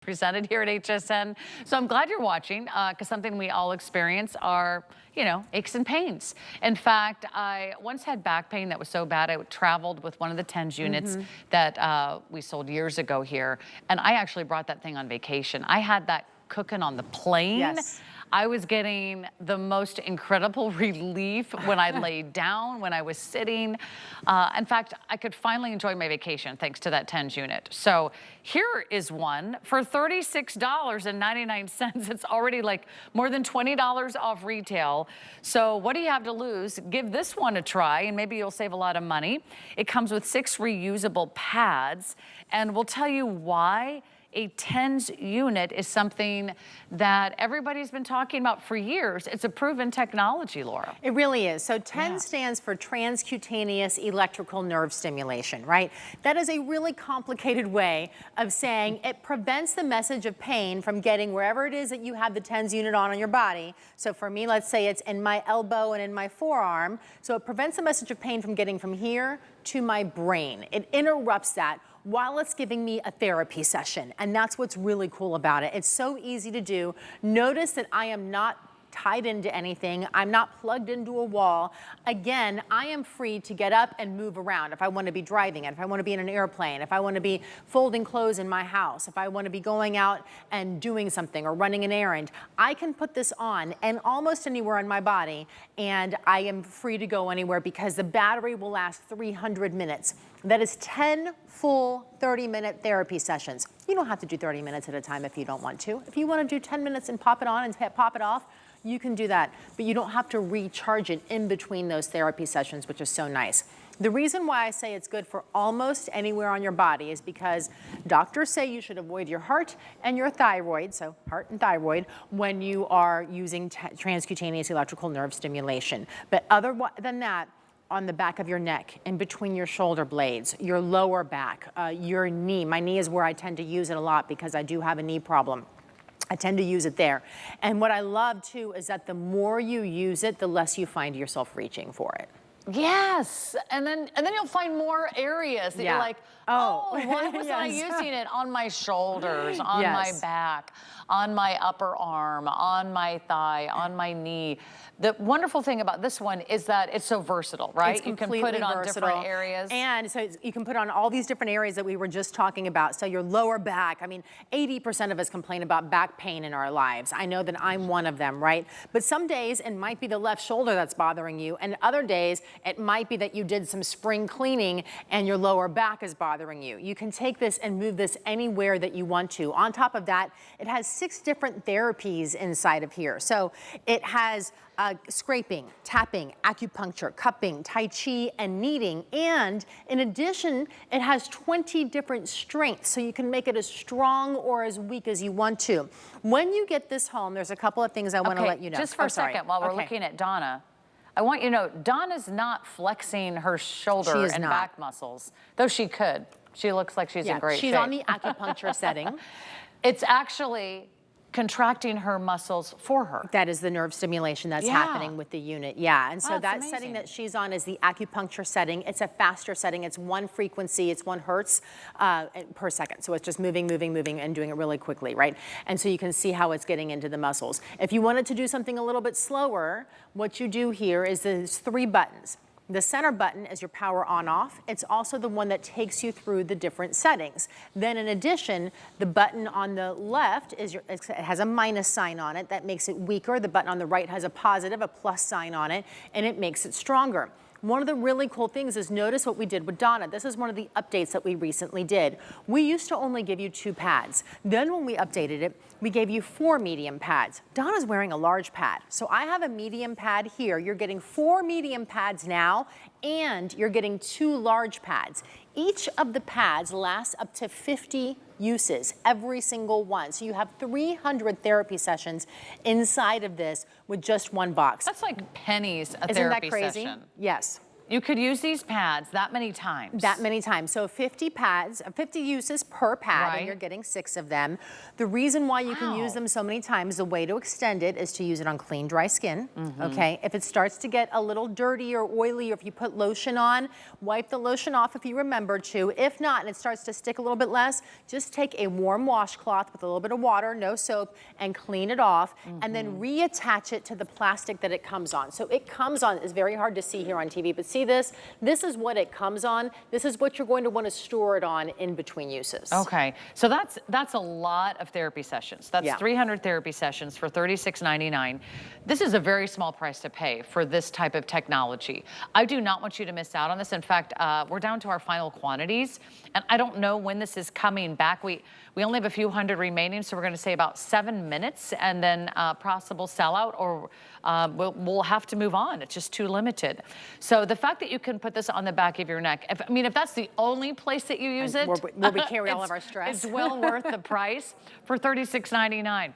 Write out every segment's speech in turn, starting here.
presented here at HSN. So I'm glad you're watching because something we all experience are, aches and pains. In fact, I once had back pain that was so bad I traveled with one of the TENS units that we sold years ago here. And I actually brought that thing on vacation. I had that cooking on the plane. Yes. I was getting the most incredible relief when I laid down, when I was sitting. In fact, I could finally enjoy my vacation thanks to that TENS unit. So here is one for $36.99. It's already like more than $20 off retail. So what do you have to lose? Give this one a try and maybe you'll save a lot of money. It comes with 6 reusable pads and we'll tell you why a TENS unit is something that everybody's been talking about for years. It's a proven technology, Laura. It really is. So TENS stands for transcutaneous electrical nerve stimulation, right? That is a really complicated way of saying it prevents the message of pain from getting wherever it is that you have the TENS unit on your body. So for me, let's say it's in my elbow and in my forearm. So it prevents the message of pain from getting from here to my brain. It interrupts that while it's giving me a therapy session. And that's what's really cool about it. It's so easy to do. Notice that I am not tied into anything. I'm not plugged into a wall. Again, I am free to get up and move around if I want to be driving it, if I want to be in an airplane, if I want to be folding clothes in my house, if I want to be going out and doing something or running an errand. I can put this on and almost anywhere on my body and I am free to go anywhere because the battery will last 300 minutes. That is 10 full 30-minute therapy sessions. You don't have to do 30 minutes at a time if you don't want to. If you want to do 10 minutes and pop it on and pop it off, you can do that, but you don't have to recharge it in between those therapy sessions, which is so nice. The reason why I say it's good for almost anywhere on your body is because doctors say you should avoid your heart and your thyroid, so heart and thyroid, when you are using transcutaneous electrical nerve stimulation. But other than that, on the back of your neck, in between your shoulder blades, your lower back, your knee. My knee is where I tend to use it a lot because I do have a knee problem. I tend to use it there. And what I love too is that the more you use it, the less you find yourself reaching for it. Yes, and then you'll find more areas that you're like, oh, why wasn't I using it on my shoulders, on my back, on my upper arm, on my thigh, on my knee. The wonderful thing about this one is that it's so versatile, right? It's you can put it on different areas. And so you can put it on all these different areas that we were just talking about. So your lower back, I mean, 80% of us complain about back pain in our lives. I know that I'm one of them, right? But some days it might be the left shoulder that's bothering you, and other days it might be that you did some spring cleaning and your lower back is bothering you. You can take this and move this anywhere that you want to. On top of that, it has 6 different therapies inside of here. So it has scraping, tapping, acupuncture, cupping, tai chi, and kneading. And in addition, it has 20 different strengths, so you can make it as strong or as weak as you want to. When you get this home, there's a couple of things I want to let you know. Just for a second, while we're looking at Donna, I want you to know, Donna's not flexing her shoulder and back muscles, though she could. She looks like she's in great shape. She's on the acupuncture setting. It's actually contracting her muscles for her. That is the nerve stimulation that's happening with the unit. Yeah, and so that setting that she's on is the acupuncture setting. It's a faster setting. It's 1 frequency. It's 1 hertz per second. So it's just moving, moving, moving, and doing it really quickly, right? And so you can see how it's getting into the muscles. If you wanted to do something a little bit slower, what you do here is there's 3 buttons. The center button is your power on off. It's also the one that takes you through the different settings. Then in addition, the button on the left is it has a minus sign on it. That makes it weaker. The button on the right has a positive, a plus sign on it, and it makes it stronger. One of the really cool things is notice what we did with Donna. This is one of the updates that we recently did. We used to only give you 2 pads. Then when we updated it, we gave you 4 medium pads. Donna's wearing a large pad. So I have a medium pad here. You're getting 4 medium pads now, and you're getting 2 large pads. Each of the pads lasts up to 50 uses, every single one. So you have 300 therapy sessions inside of this with just 1 box. That's like pennies a therapy session. Isn't that crazy? Yes. You could use these pads that many times. That many times. So 50 pads, 50 uses per pad, Right. and you're getting 6 of them. The reason why you can use them so many times, the way to extend it is to use it on clean, dry skin, okay? If it starts to get a little dirty or oily, or if you put lotion on, wipe the lotion off if you remember to. If not, and it starts to stick a little bit less, just take a warm washcloth with a little bit of water, no soap, and clean it off, and then reattach it to the plastic that it comes on. So it comes on, it's very hard to see here on TV, but see this? This is what it comes on. This is what you're going to want to store it on in between uses. Okay, so that's a lot of therapy sessions. That's 300 therapy sessions for $36.99. This is a very small price to pay for this type of technology. I do not want you to miss out on this. In fact, we're down to our final quantities, and I don't know when this is coming back. We only have a few hundred remaining, so we're going to say about 7 minutes, and then possible sellout, or we'll have to move on. It's just too limited. So the fact that you can put this on the back of your neck, if that's the only place that you use it, where we carry all of our stress, it's well worth the price for $36.99.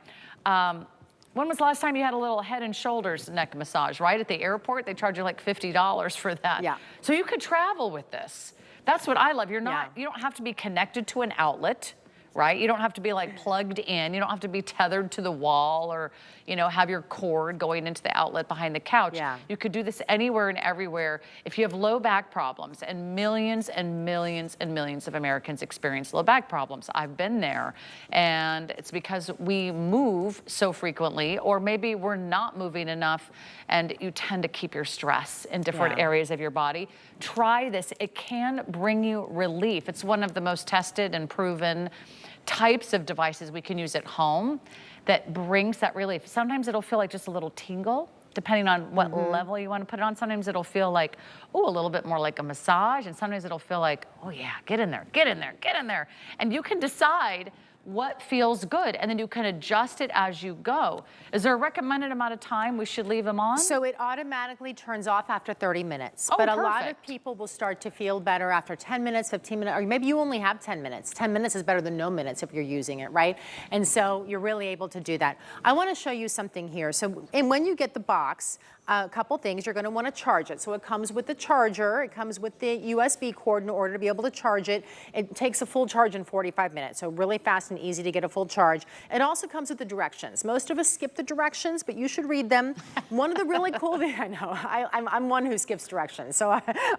When was the last time you had a little head and shoulders neck massage, right? At the airport, they charge you like $50 for that. Yeah. So you could travel with this. That's what I love. You don't have to be connected to an outlet, right? You don't have to be like plugged in. You don't have to be tethered to the wall, or, have your cord going into the outlet behind the couch. Yeah. You could do this anywhere and everywhere. If you have low back problems, and millions and millions and millions of Americans experience low back problems. I've been there, and it's because we move so frequently, or maybe we're not moving enough, and you tend to keep your stress in different areas of your body. Try this. It can bring you relief. It's one of the most tested and proven types of devices we can use at home that brings that relief. Sometimes it'll feel like just a little tingle, depending on what level you want to put it on. Sometimes it'll feel like, oh, a little bit more like a massage, and sometimes it'll feel like, oh yeah, get in there, get in there, get in there. And you can decide what feels good, and then you can adjust it as you go. Is there a recommended amount of time we should leave them on? So it automatically turns off after 30 minutes. Oh, but a lot of perfect. people will start to feel better after 10 minutes, 15 minutes, or maybe you only have 10 minutes. 10 minutes is better than no minutes if you're using it, right? And so you're really able to do that. I want to show you something here. So, and when you get the box, a couple things, you're going to want to charge it. So it comes with the charger, it comes with the USB cord in order to be able to charge it. It takes a full charge in 45 minutes, so really fast and easy to get a full charge. It also comes with the directions. Most of us skip the directions, but you should read them. One of the really cool things, I know, I'm one who skips directions, so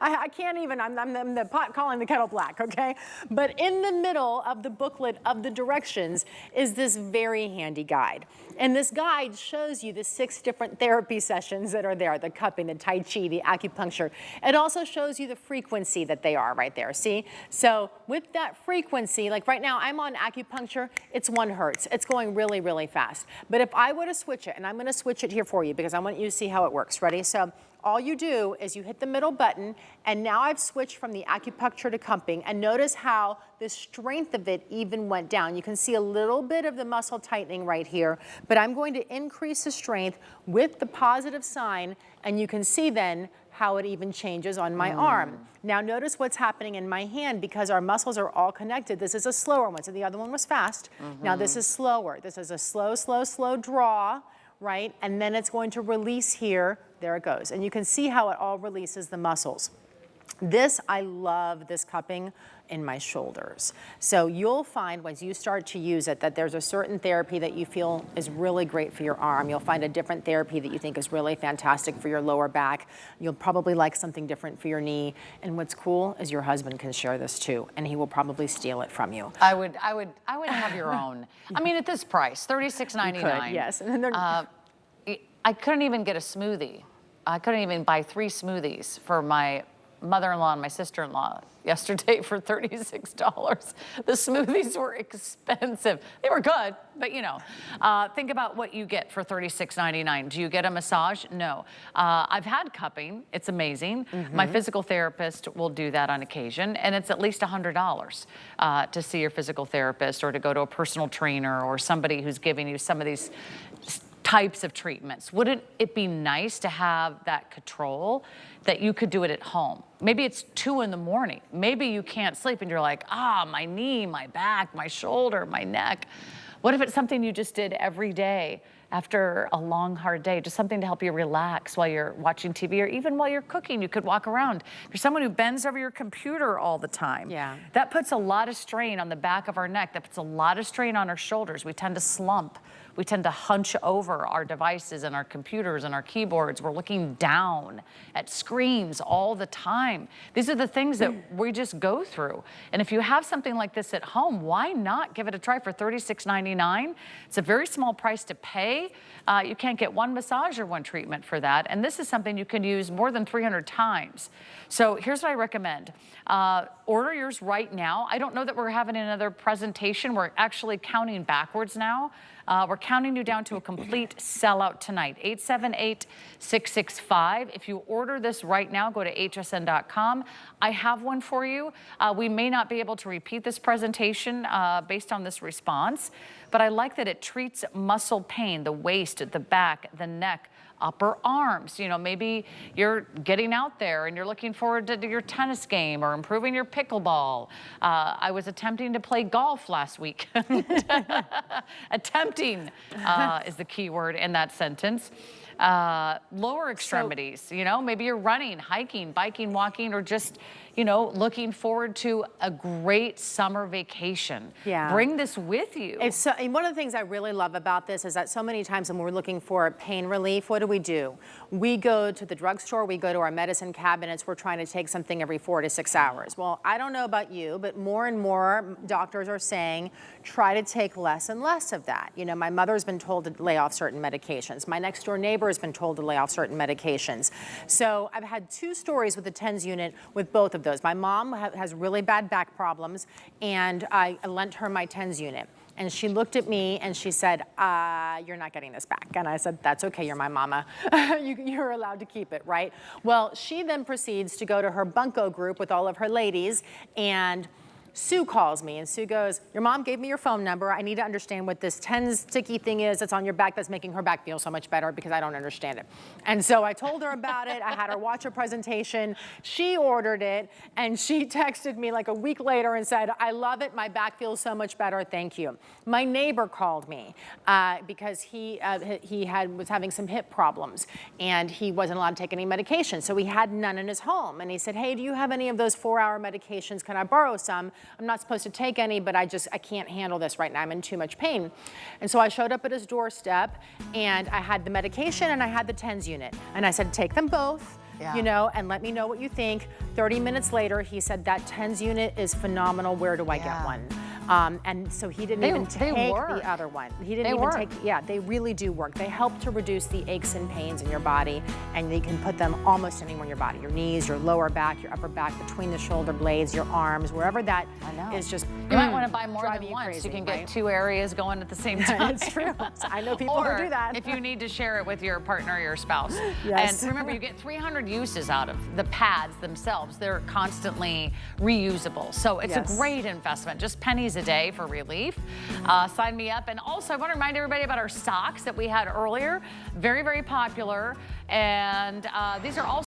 I can't even, I'm the pot calling the kettle black, okay? But in the middle of the booklet of the directions is this very handy guide. And this guide shows you the 6 different therapy sessions that are there, the cupping, the Tai Chi, the acupuncture. It also shows you the frequency that they are right there, see? So with that frequency, like right now I'm on acupuncture, it's 1 hertz. It's going really, really fast. But if I were to switch it, and I'm gonna switch it here for you because I want you to see how it works. Ready? So all you do is you hit the middle button, and now I've switched from the acupuncture to cupping, and notice how the strength of it even went down. You can see a little bit of the muscle tightening right here, but I'm going to increase the strength with the positive sign, and you can see then how it even changes on my arm. Now notice what's happening in my hand because our muscles are all connected. This is a slower one, so the other one was fast. Now this is slower. This is a slow, slow, slow draw, right? And then it's going to release here. There it goes. And you can see how it all releases the muscles. I love this cupping in my shoulders. So you'll find once you start to use it that there's a certain therapy that you feel is really great for your arm. You'll find a different therapy that you think is really fantastic for your lower back. You'll probably like something different for your knee. And what's cool is your husband can share this too, and he will probably steal it from you. I would have your own. I mean, at this price, $36.99. Yes. And then I couldn't even get a smoothie. I couldn't even buy 3 smoothies for my mother-in-law and my sister-in-law yesterday for $36. The smoothies were expensive. They were good, but think about what you get for $36.99. Do you get a massage? No. I've had cupping. It's amazing. My physical therapist will do that on occasion, and it's at least $100 to see your physical therapist or to go to a personal trainer or somebody who's giving you some of these types of treatments. Wouldn't it be nice to have that control that you could do it at home? Maybe it's 2 in the morning. Maybe you can't sleep and you're like, my knee, my back, my shoulder, my neck. What if it's something you just did every day after a long, hard day, just something to help you relax while you're watching TV or even while you're cooking. You could walk around. If you're someone who bends over your computer all the time, that puts a lot of strain on the back of our neck. That puts a lot of strain on our shoulders. We tend to slump. We tend to hunch over our devices and our computers and our keyboards. We're looking down at screens all the time. These are the things that we just go through. And if you have something like this at home, why not give it a try for $36.99? It's a very small price to pay. You can't get one massage or one treatment for that. And this is something you can use more than 300 times. So here's what I recommend. Order yours right now. I don't know that we're having another presentation. We're actually counting backwards now. We're counting you down to a complete sellout tonight. 878-665. If you order this right now, go to hsn.com. I have one for you. We may not be able to repeat this presentation based on this response, but I like that it treats muscle pain, the waist, the back, the neck, upper arms. You know, maybe you're getting out there and you're looking forward to your tennis game or improving your pickleball. I was attempting to play golf last week. Attempting is the key word in that sentence. Lower extremities, you know, maybe you're running, hiking, biking, walking, or just, you know, looking forward to a great summer vacation. Bring this with you. And one of the things I really love about this is that so many times when we're looking for pain relief, what do? We go to the drugstore, we go to our medicine cabinets, we're trying to take something every 4 to 6 hours. Well, I don't know about you, but more and more doctors are saying, try to take less and less of that. You know, my mother's been told to lay off certain medications. My next door neighbor has been told to lay off certain medications. So I've had 2 stories with the TENS unit with both of those. My mom has really bad back problems, and I lent her my TENS unit. And she looked at me and she said, you're not getting this back. And I said, that's okay, you're my mama. You're allowed to keep it, right? Well, she then proceeds to go to her bunco group with all of her ladies, and Sue calls me and Sue goes, your mom gave me your phone number. I need to understand what this TENS sticky thing is that's on your back that's making her back feel so much better because I don't understand it. And so I told her about it. I had her watch a presentation. She ordered it and she texted me like a week later and said, I love it. My back feels so much better. Thank you. My neighbor called me because he was having some hip problems and he wasn't allowed to take any medication. So he had none in his home. And he said, hey, do you have any of those 4-hour medications? Can I borrow some? I'm not supposed to take any, but I can't handle this right now. I'm in too much pain. And so I showed up at his doorstep and I had the medication and I had the TENS unit. And I said, take them both. You know, and let me know what you think. 30 minutes later, he said, that TENS unit is phenomenal. Where do I get one? And so he didn't even take the other one. He didn't even take, they really do work. They help to reduce the aches and pains in your body, and you can put them almost anywhere in your body, your knees, your lower back, your upper back, between the shoulder blades, your arms, wherever that is just You might want to buy more than once. Crazy, you can get 2 areas going at the same time. It's true. I know people who do that. If you need to share it with your partner or your spouse. Yes. And remember, you get 300 uses out of the pads themselves. They're constantly reusable. So it's a great investment, just pennies a day for relief. Sign me up. And also, I want to remind everybody about our socks that we had earlier. Very, very popular. And these are all